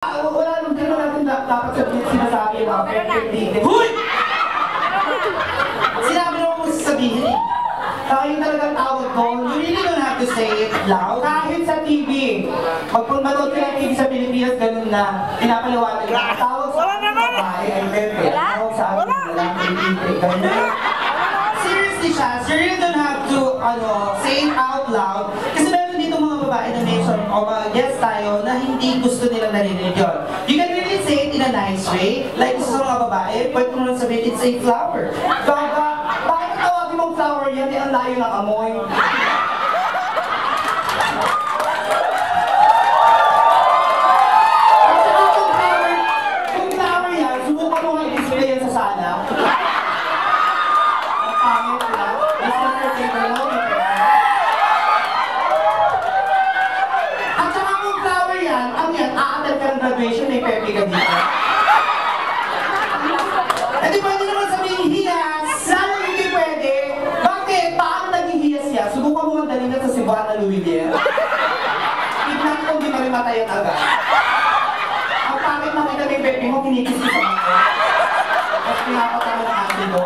Wala nung gano'n natin dapat sabihin sinasabi yung mga perfect. Huy! Sinabi naman mo sasabihin eh. Tayo talagang tawag ko, you really don't have to say it loud. Kahit sa TV. Pag manood ka ng TV sa Pilipinas, ganun na. Pinapaliwanag na. Tawag sa babae ay perfect. Tawag sa akin na lang, ganun. Seriously siya, you really don't have to say it out loud. Kasi meron dito mga babae na mention o mga guest tayo na hindi gusto nilang narinig yun. You can really say it in a nice way. Like gusto sa mga babae, pwede mo lang sabihin, it's a flower. Gaga, bakit tawagin mong flower yan? Ang layo ng amoy. Kung flower yan, subukan mo nga i-display yan sa sala. Ang pangit na. Mas na-entertain mo. At saka kung flower yan, ang yan, aatal ka ng graduation, may pepe ka dito. Eh di pwede naman sabihin hiyas. Lalo hindi pwede. Bakit? Paano naging hiyas siya? Subukan mo ang dalingan sa Cebuana na Louisville. Tignan ko hindi marimatayan agad. Ang pangit makita ng pepe mo, kinikis ko sa mga. Tapos pinapatalo ng asin mo.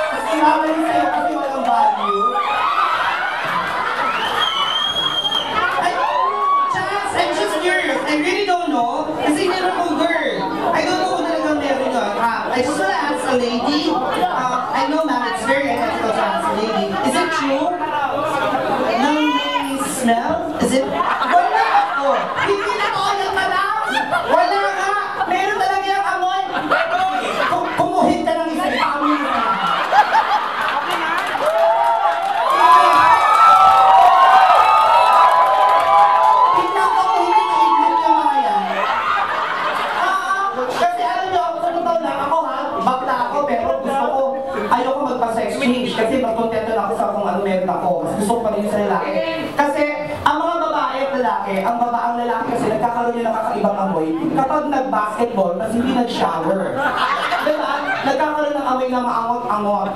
Tapos pinapalin sa'yo kasi walang value. I'm just curious. I really don't know. Kasi meron kong girl. I don't know kung talagang meron yun. I just want to ask a lady. I know, ma'am, it's very ethical to ask a lady. Is it true? No may smell? Is it? Wala ako. Hindi na ako yung madam. Wala nga. Meron talaga yung amoy. Kumuhit ka ng isa. Ipaamoy mo na. Kasi magkontento na ako sa kung ano meron ako. Mas gusto ko pa rin sa lalaki. Kasi ang mga babae at lalaki, ang lalaki kasi nagkakaroon yun ng kakaibang amoy kapag nag-basketball mas hindi nag-shower. Diba? Nagkakaroon ng amoy na maangot-angot.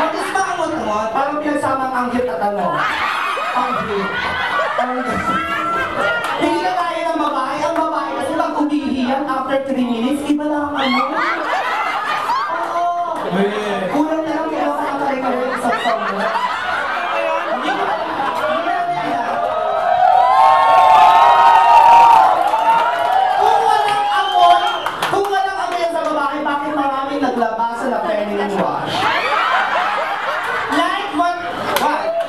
What is maangot-angot? Parang pinagsamang anghit at ano? Anghit. Hindi na tayo ng babae. Ang babae kasi pag umihiyan after 3 minutes, iba lang ang amoy. Kulang na lang kaya makakarinig sa song mo. Kung walang amoy sa babae, bakit maraming naglabasan na feminine wash? Like what?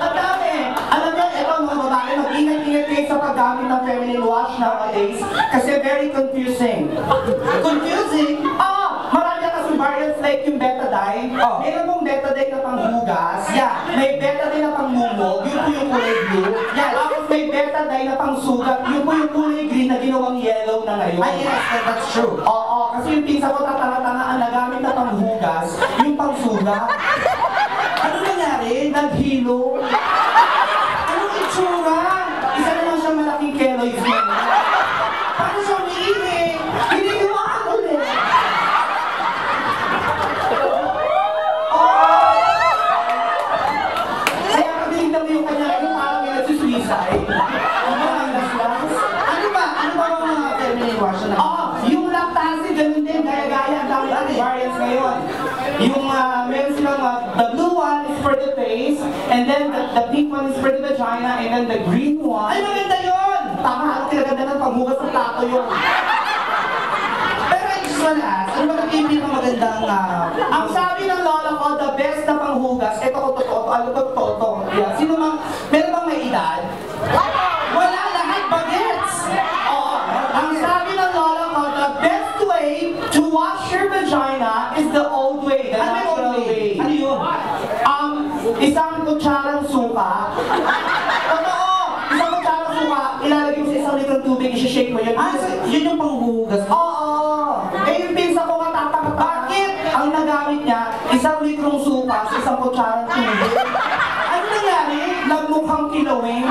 Ang dami. Alam niyo, ito mga babae, mag-ingat-ingat kayo sa paggamit ng feminine wash nowadays kasi very confusing. Confusing? Variants like yung betadine, meron mong betadine na panghugas, may betadine na pangmumog, yun po yung kulay blue, tapos may betadine na pangsugat, yun po yung kulay green na ginawang yellow na ngayon. Ay, yes, that's true. Oo, kasi yung pinsa ko tatanga-tanga ang nagamit na panghugas, yung pangsugat. Ano nangyari? Naghilo? Anong itsura? Isa na lang siyang malaking keloids mo. Paano siya umiihi? Hindi ko makakuli. Yung lactase, ganun din, gaya-gaya, ang dami ng variants ngayon. Yung meron silang, the blue one is for the face, and then the pink one is for the vagina, and then the green one. Ay, maganda yun! Tama, ang kinaganda ng paghugas ng plato yun. Pero I just wanna ask, ano ba nag-ibig ng magandang, ang sabi ng lola ko, the best na panghugas, ito ko totoo, ano to totoo. Sino mang, meron bang may edad? Wala, lahat bagets! Ang sabi ng lola ko, the best way to wash your vagina is the old way, the natural way. Ano yun? Isang kutsarang suka. Totoo! Isang kutsarang suka, ilalagay mo sa isang litrong tubig, isi-shake mo yun. Yun yung panghuhugas? Oo! Eh yung pinsa ko matatakot. Bakit? Ang nagamit niya, isang litrong suka sa isang kutsarang tubig. Ano nangyari? Nagmukhang kilawin.